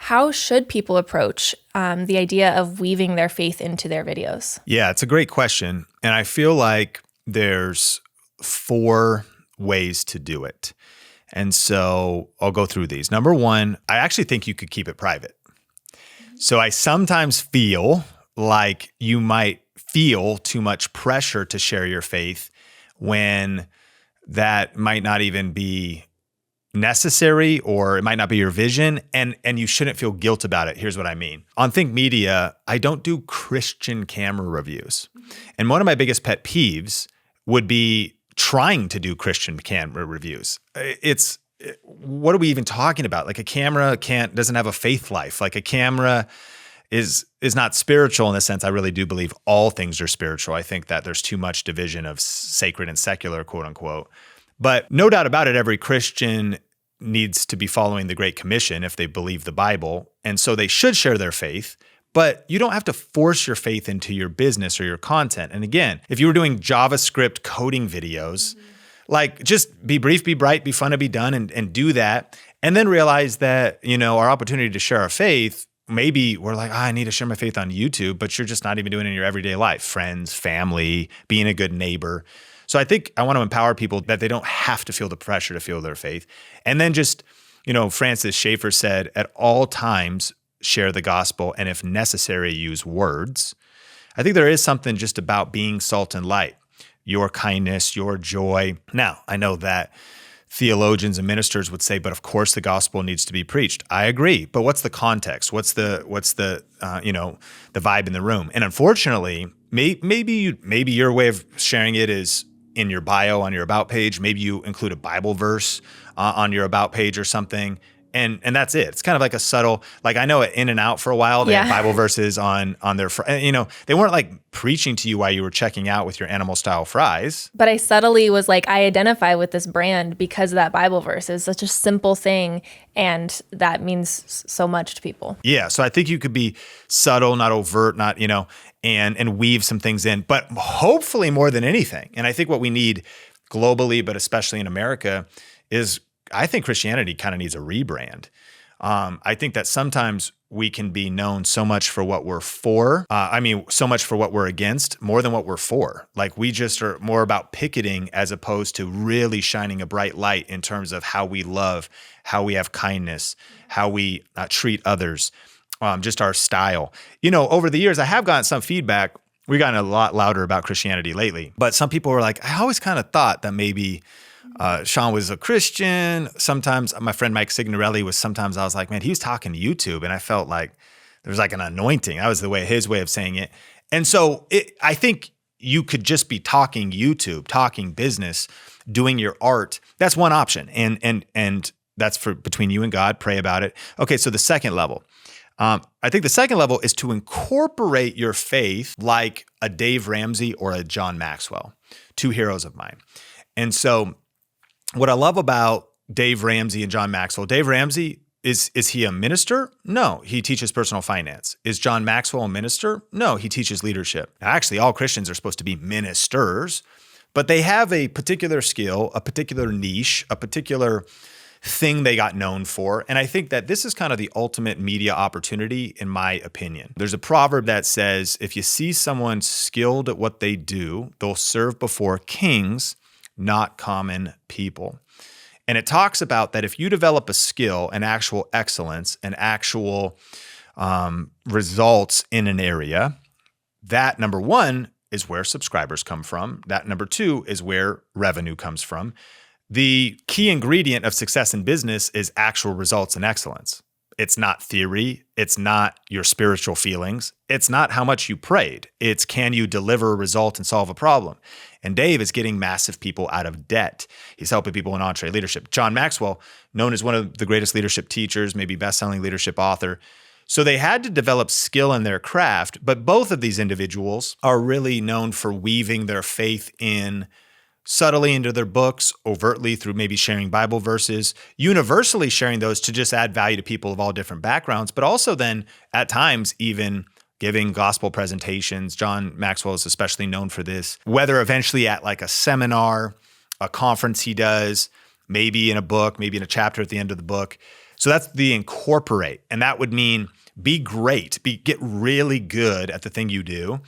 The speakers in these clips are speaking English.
how should people approach the idea of weaving their faith into their videos? Yeah, it's a great question. And I feel like there's 4 ways to do it. And so I'll go through these. Number 1, I actually think you could keep it private. So I sometimes feel like you might feel too much pressure to share your faith when that might not even be necessary, or it might not be your vision, and you shouldn't feel guilt about it. Here's what I mean. On Think Media, I don't do Christian camera reviews. And one of my biggest pet peeves would be trying to do Christian camera reviews. What are we even talking about? Like, a camera doesn't have a faith life. Like, a camera is not spiritual in the sense I really do believe all things are spiritual. I think that there's too much division of sacred and secular, quote unquote. But no doubt about it, every Christian needs to be following the Great Commission if they believe the Bible. And so they should share their faith, but you don't have to force your faith into your business or your content. And again, if you were doing JavaScript coding videos, like, just be brief, be bright, be fun to be done, and do that. And then realize that, our opportunity to share our faith, maybe we're like, I need to share my faith on YouTube, but you're just not even doing it in your everyday life, friends, family, being a good neighbor. So I think I want to empower people that they don't have to feel the pressure to feel their faith. And then just, Francis Schaeffer said, at all times, share the gospel, and if necessary, use words. I think there is something just about being salt and light, your kindness, your joy. Now, I know that theologians and ministers would say, but of course the gospel needs to be preached. I agree, but what's the context? What's the the vibe in the room? And unfortunately, maybe your way of sharing it is in your bio on your about page. Maybe you include a Bible verse on your about page or something. And that's it. It's kind of like a subtle, like, I know at In-N-Out for a while, they had Bible verses on their, they weren't like preaching to you while you were checking out with your animal style fries. But I subtly was like, I identify with this brand because of that Bible verse. It's such a simple thing, and that means so much to people. Yeah. So I think you could be subtle, not overt, not, and weave some things in, but hopefully more than anything. And I think what we need globally, but especially in America, is, I think Christianity kind of needs a rebrand. I think that sometimes we can be known so much for what we're for. So much for what we're against, more than what we're for. Like, we just are more about picketing as opposed to really shining a bright light in terms of how we love, how we have kindness, how we treat others, just our style. Over the years, I have gotten some feedback. We've gotten a lot louder about Christianity lately, but some people were like, I always kind of thought that maybe Sean was a Christian. Sometimes my friend Mike Signorelli sometimes I was like, man, he was talking to YouTube, and I felt like there was like an anointing. That was his way of saying it. And so I think you could just be talking YouTube, talking business, doing your art. That's one option. And that's for between you and God. Pray about it. Okay. So the second level, I think the second level is to incorporate your faith like a Dave Ramsey or a John Maxwell, 2 heroes of mine. And so what I love about Dave Ramsey and John Maxwell, Dave Ramsey, is he a minister? No, he teaches personal finance. Is John Maxwell a minister? No, he teaches leadership. Now, actually, all Christians are supposed to be ministers, but they have a particular skill, a particular niche, a particular thing they got known for. And I think that this is kind of the ultimate media opportunity, in my opinion. There's a proverb that says, if you see someone skilled at what they do, they'll serve before kings, not common people. And it talks about that if you develop a skill, an actual excellence, an actual results in an area, that, number 1, is where subscribers come from. That, number 2, is where revenue comes from. The key ingredient of success in business is actual results and excellence. It's not theory. It's not your spiritual feelings. It's not how much you prayed. It's, can you deliver a result and solve a problem? And Dave is getting massive people out of debt. He's helping people in entree leadership. John Maxwell, known as one of the greatest leadership teachers, maybe best-selling leadership author. So they had to develop skill in their craft, but both of these individuals are really known for weaving their faith in subtly into their books, overtly through maybe sharing Bible verses, universally sharing those to just add value to people of all different backgrounds, but also then at times even giving gospel presentations. John Maxwell is especially known for this, whether eventually at like a seminar, a conference he does, maybe in a book, maybe in a chapter at the end of the book. So that's the incorporate. And that would mean be great, get really good at the thing you do,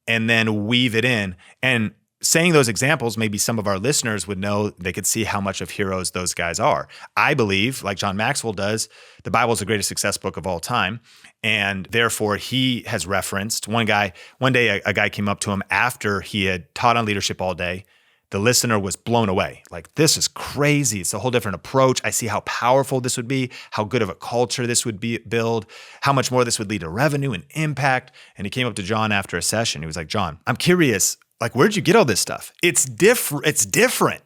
and then weave it in. And saying those examples, maybe some of our listeners would know, they could see how much of heroes those guys are. I believe, like John Maxwell does, the Bible is the greatest success book of all time. And therefore, he has referenced one day, a guy came up to him after he had taught on leadership all day. The listener was blown away. Like, this is crazy. It's a whole different approach. I see how powerful this would be, how good of a culture this would build, how much more this would lead to revenue and impact. And he came up to John after a session. He was like, John, I'm curious, like, where'd you get all this stuff? It's different.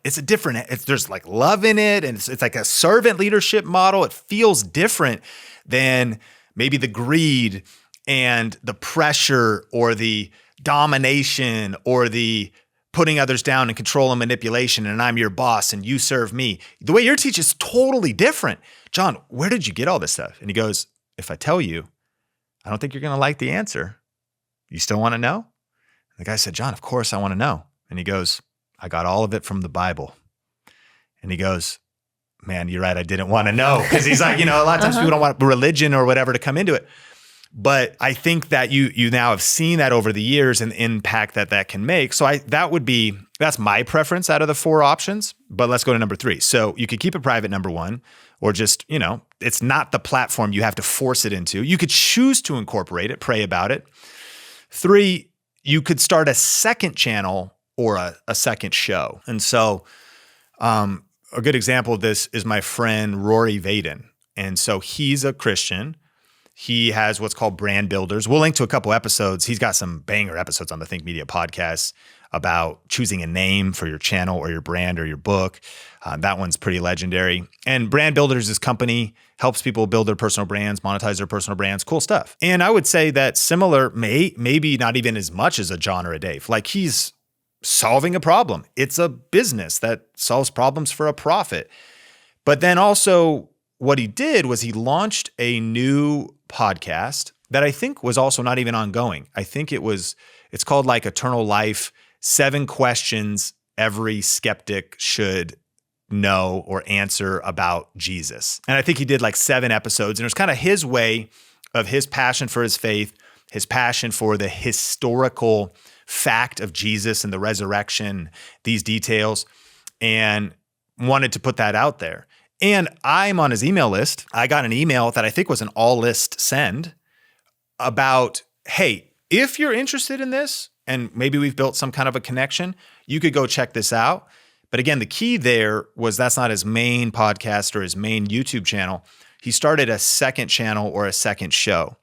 There's like love in it. And it's like a servant leadership model. It feels different than maybe the greed and the pressure or the domination or the putting others down and control and manipulation, and I'm your boss and you serve me. The way you're teaching is totally different. John, where did you get all this stuff? And he goes, if I tell you, I don't think you're going to like the answer. You still want to know? And the guy said, John, of course I want to know. And he goes, I got all of it from the Bible. And he goes, man, you're right. I didn't want to know. Because he's like, a lot of times people don't want religion or whatever to come into it. But I think that you now have seen that over the years and the impact that can make. So that's my preference out of the 4 options. But let's go to number 3. So you could keep it private, number 1, or just, it's not the platform you have to force it into. You could choose to incorporate it, pray about it. 3, you could start a second channel or a second show. And so a good example of this is my friend Rory Vaden. And so he's a Christian. He has what's called Brand Builders. We'll link to a couple episodes. He's got some banger episodes on the Think Media podcast about choosing a name for your channel or your brand or your book. That one's pretty legendary. And Brand Builders, this company, helps people build their personal brands, monetize their personal brands, cool stuff. And I would say that similar, maybe not even as much as a John or a Dave. Like, he's solving a problem. It's a business that solves problems for a profit. But then also, what he did was he launched a new podcast that I think was also not even ongoing. I think it's called like Eternal Life, 7 questions every skeptic should know or answer about Jesus. And I think he did like 7 episodes, and it was kind of his way of his passion for his faith, his passion for the historical fact of Jesus and the resurrection, these details, and wanted to put that out there. And I'm on his email list. I got an email that I think was an all list send about, hey, if you're interested in this, and maybe we've built some kind of a connection, you could go check this out. But again, the key there was that's not his main podcast or his main YouTube channel. He started a second channel or a second show.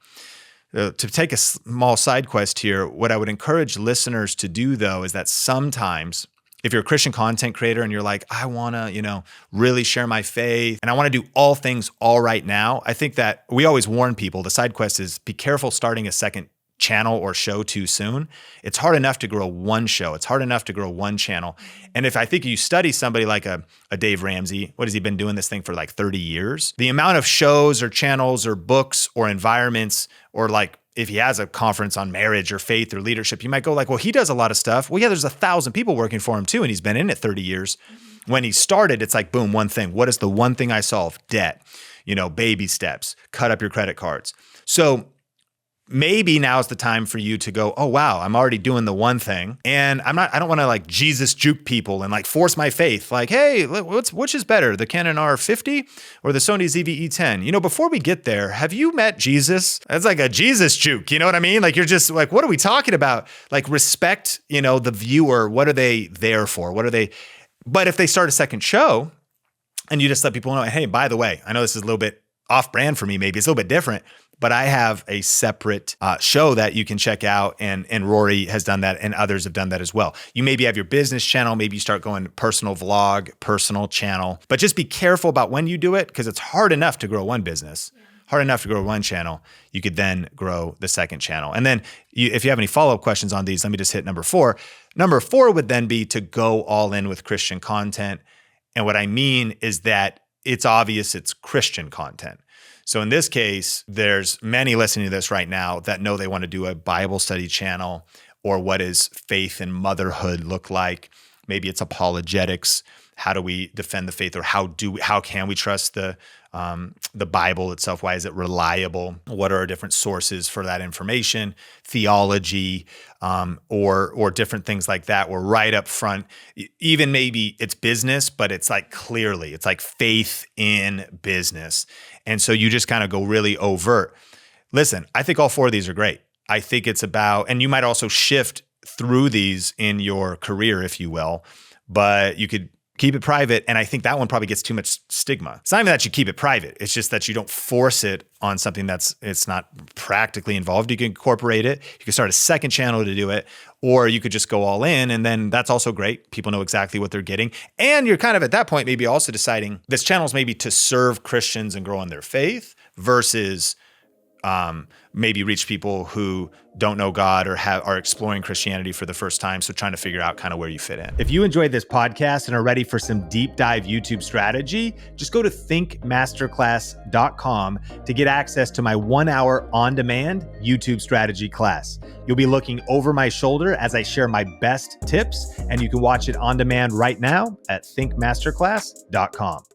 To take a small side quest here, what I would encourage listeners to do, though, is that sometimes if you're a Christian content creator and you're like, I want to, really share my faith and I want to do all things all right now, I think that we always warn people, the side quest is be careful starting a second channel or show too soon. It's hard enough to grow one show. It's hard enough to grow one channel. And if I think you study somebody like a Dave Ramsey, what has he been doing this thing for like 30 years? The amount of shows or channels or books or environments, or like if he has a conference on marriage or faith or leadership, you might go like, well, he does a lot of stuff. Well, yeah, there's 1,000 people working for him too, and he's been in it 30 years. When he started, it's like, boom, one thing. What is the one thing I solve? Debt, baby steps, cut up your credit cards. So maybe now's the time for you to go, oh, wow, I'm already doing the one thing. And I don't want to like Jesus juke people and like force my faith. Like, hey, which is better, the Canon R50 or the Sony ZV-E10? Before we get there, have you met Jesus? That's like a Jesus juke. You know what I mean? Like, you're just like, what are we talking about? Like, respect, the viewer. What are they there for? But if they start a second show and you just let people know, hey, by the way, I know this is a little bit off brand for me, maybe it's a little bit different, but I have a separate show that you can check out, and Rory has done that, and others have done that as well. You maybe have your business channel, maybe you start going personal vlog, personal channel, but just be careful about when you do it, because it's hard enough to grow one business, hard enough to grow one channel. You could then grow the second channel. And then if you have any follow-up questions on these, let me just hit number 4. Number 4 would then be to go all in with Christian content. And what I mean is that it's obvious it's Christian content. So in this case, there's many listening to this right now that know they want to do a Bible study channel, or what does faith and motherhood look like? Maybe it's apologetics, how do we defend the faith, or how can we trust the Bible itself? Why is it reliable? What are our different sources for that information? Theology, or different things like that. We're right up front. Even maybe it's business, but it's like clearly, it's like faith in business. And so you just kind of go really overt. Listen, I think all four of these are great. I think it's about, and you might also shift through these in your career, if you will, but you could keep it private. And I think that one probably gets too much stigma. It's not even that you keep it private. It's just that you don't force it on something it's not practically involved. You can incorporate it. You can start a second channel to do it, or you could just go all in. And then that's also great. People know exactly what they're getting. And you're kind of at that point, maybe also deciding this channel is maybe to serve Christians and grow in their faith versus maybe reach people who don't know God or are exploring Christianity for the first time. So trying to figure out kind of where you fit in. If you enjoyed this podcast and are ready for some deep dive YouTube strategy, just go to thinkmasterclass.com to get access to my 1 hour on-demand YouTube strategy class. You'll be looking over my shoulder as I share my best tips, and you can watch it on demand right now at thinkmasterclass.com.